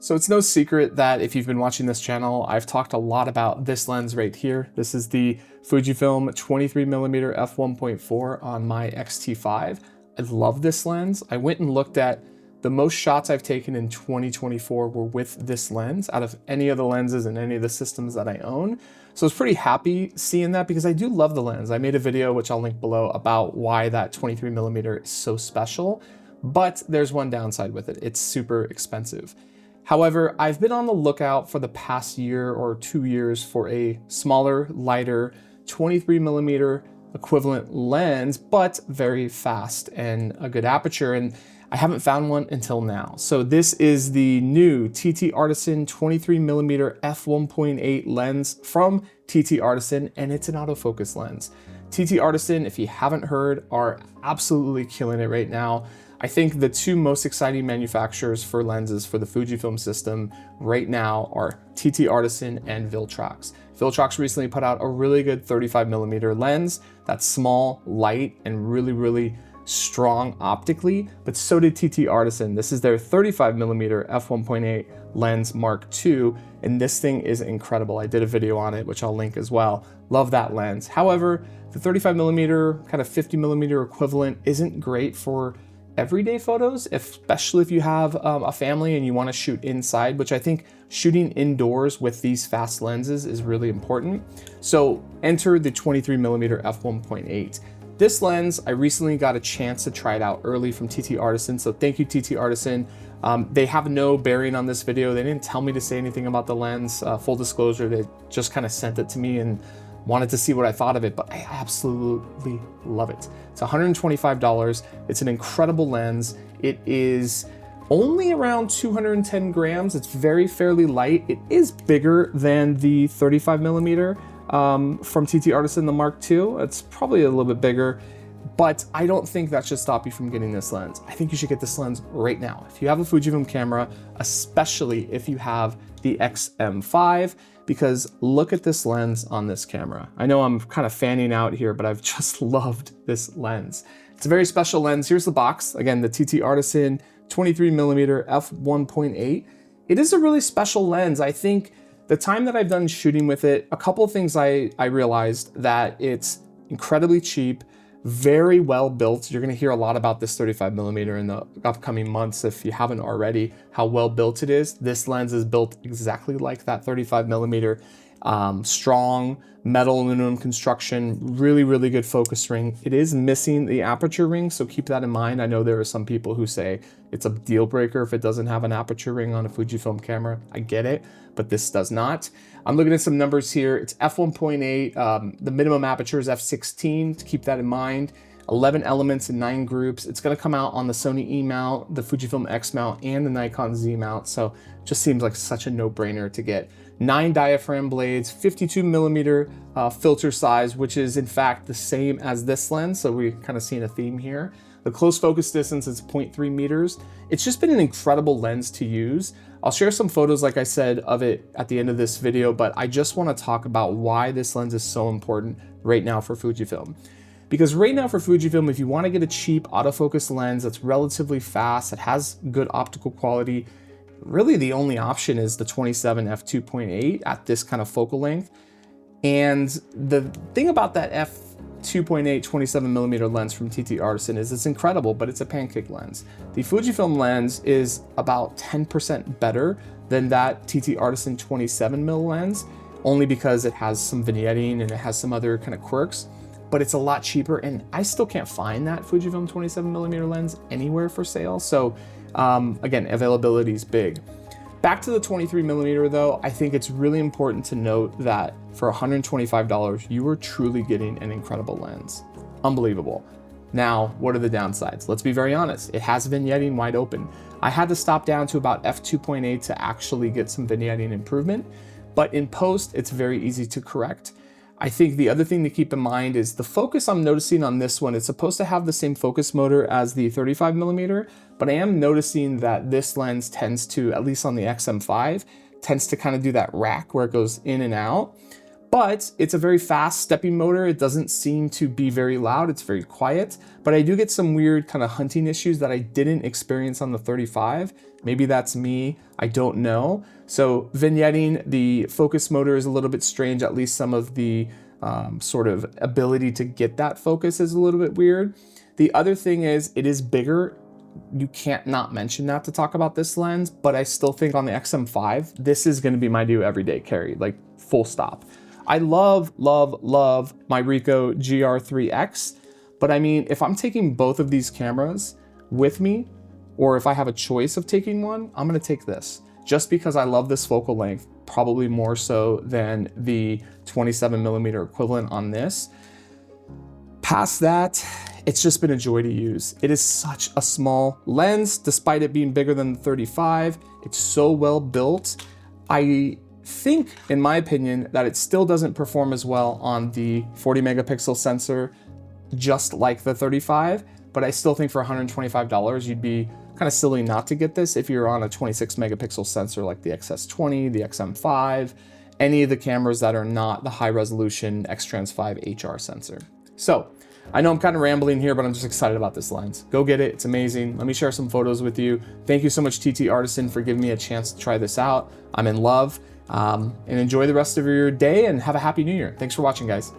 So it's no secret that if you've been watching this channel, I've talked a lot about this lens right here. This is the Fujifilm 23mm f1.4 on my X-T5. I love this lens. I went and looked at the most shots I've taken in 2024 were with this lens out of any of the lenses and any of the systems that I own. So I was pretty happy seeing that because I do love the lens. I made a video, which I'll link below, about why that 23mm is so special, but there's one downside with it. It's super expensive. However, I've been on the lookout for the past year or 2 years for a smaller, lighter 23mm equivalent lens, but very fast and a good aperture. And I haven't found one until now. So this is the new TTArtisan 23mm f1.8 lens from TTArtisan, and it's an autofocus lens. TTArtisan, if you haven't heard, are absolutely killing it right now. I think the two most exciting manufacturers for lenses for the Fujifilm system right now are TTArtisan and Viltrox. Viltrox recently put out a really good 35mm lens that's small, light, and really strong optically, but so did TTArtisan. This is their 35mm f1.8 lens Mark II, and this thing is incredible. I did a video on it, which I'll link as well. Love that lens. However, the 35mm, kind of 50mm equivalent isn't great for everyday photos, especially if you have a family and you want to shoot inside, which I think shooting indoors with these fast lenses is really important. So enter the 23mm f1.8. This lens, I recently got a chance to try it out early from TTArtisan, so thank you TTArtisan. They have no bearing on this video. They didn't tell me to say anything about the lens. Full disclosure, they just kind of sent it to me and wanted to see what I thought of it, but I absolutely love it. It's $125. It's an incredible lens. It is only around 210 grams. It's fairly light. It is bigger than the 35mm from TTArtisan, the Mark II. It's probably a little bit bigger, but I don't think that should stop you from getting this lens. I think you should get this lens right now. If you have a Fujifilm camera, especially if you have the XM5, because look at this lens on this camera. I know I'm kind of fanning out here, but I've just loved this lens. It's a very special lens. Here's the box. Again, the TTArtisan 23mm f1.8. It is a really special lens. I think the time that I've done shooting with it, a couple of things I realized that it's incredibly cheap, very well built. You're gonna hear a lot about this 35mm in the upcoming months if you haven't already, how well built it is. This lens is built exactly like that 35mm. Strong metal aluminum construction, really good focus ring. It is missing the aperture ring, so keep that in mind. I know there are some people who say it's a deal breaker if it doesn't have an aperture ring on a Fujifilm camera. I get it, but this does not. I'm looking at some numbers here. It's f1.8. The minimum aperture is f16, to keep that in mind. 11 elements in 9 groups. It's gonna come out on the Sony E mount, the Fujifilm X mount, and the Nikon Z mount, so it just seems like such a no-brainer to get. 9 diaphragm blades, 52mm filter size, which is in fact the same as this lens, so we're kind of seeing a theme here. The close focus distance is 0.3 meters. It's just been an incredible lens to use. I'll share some photos, like I said, of it at the end of this video, but I just want to talk about why this lens is so important right now for Fujifilm. Because right now for Fujifilm, if you want to get a cheap autofocus lens that's relatively fast, that has good optical quality, really the only option is the 27 f2.8 at this kind of focal length. And the thing about that f2.8 27mm lens from TTArtisan is it's incredible, but it's a pancake lens. The Fujifilm lens is about 10% better than that TTArtisan 27mm lens, only because it has some vignetting and it has some other kind of quirks, but it's a lot cheaper, and I still can't find that Fujifilm 27mm lens anywhere for sale. So again, availability is big. Back to the 23mm though, I think it's really important to note that for $125, you are truly getting an incredible lens. Unbelievable. Now, what are the downsides? Let's be very honest. It has vignetting wide open. I had to stop down to about f2.8 to actually get some vignetting improvement, but in post, it's very easy to correct. I think the other thing to keep in mind is the focus I'm noticing on this one. It's supposed to have the same focus motor as the 35mm, but I am noticing that this lens tends to, at least on the XM5, tends to kind of do that rack where it goes in and out. But it's a very fast stepping motor. It doesn't seem to be very loud. It's very quiet, but I do get some weird kind of hunting issues that I didn't experience on the 35. Maybe that's me, I don't know. So vignetting, the focus motor is a little bit strange. At least some of the sort of ability to get that focus is a little bit weird. The other thing is it is bigger. You can't not mention that to talk about this lens, but I still think on the XM5, this is gonna be my new everyday carry, like full stop. I love, love, love my Ricoh GR3X, but I mean, if I'm taking both of these cameras with me, or if I have a choice of taking one, I'm gonna take this, just because I love this focal length, probably more so than the 27mm equivalent on this. Past that, it's just been a joy to use. It is such a small lens, despite it being bigger than the 35. It's so well built. I think, in my opinion, that it still doesn't perform as well on the 40 megapixel sensor, just like the 35, but I still think for $125, you'd be kind of silly not to get this if you're on a 26 megapixel sensor like the XS20, the XM5, any of the cameras that are not the high resolution X-Trans 5 HR sensor. So I know I'm kind of rambling here, but I'm just excited about this lens. Go get it, it's amazing. Let me share some photos with you. Thank you so much, TTArtisan, for giving me a chance to try this out. I'm in love. And enjoy the rest of your day and have a happy new year. Thanks for watching, guys.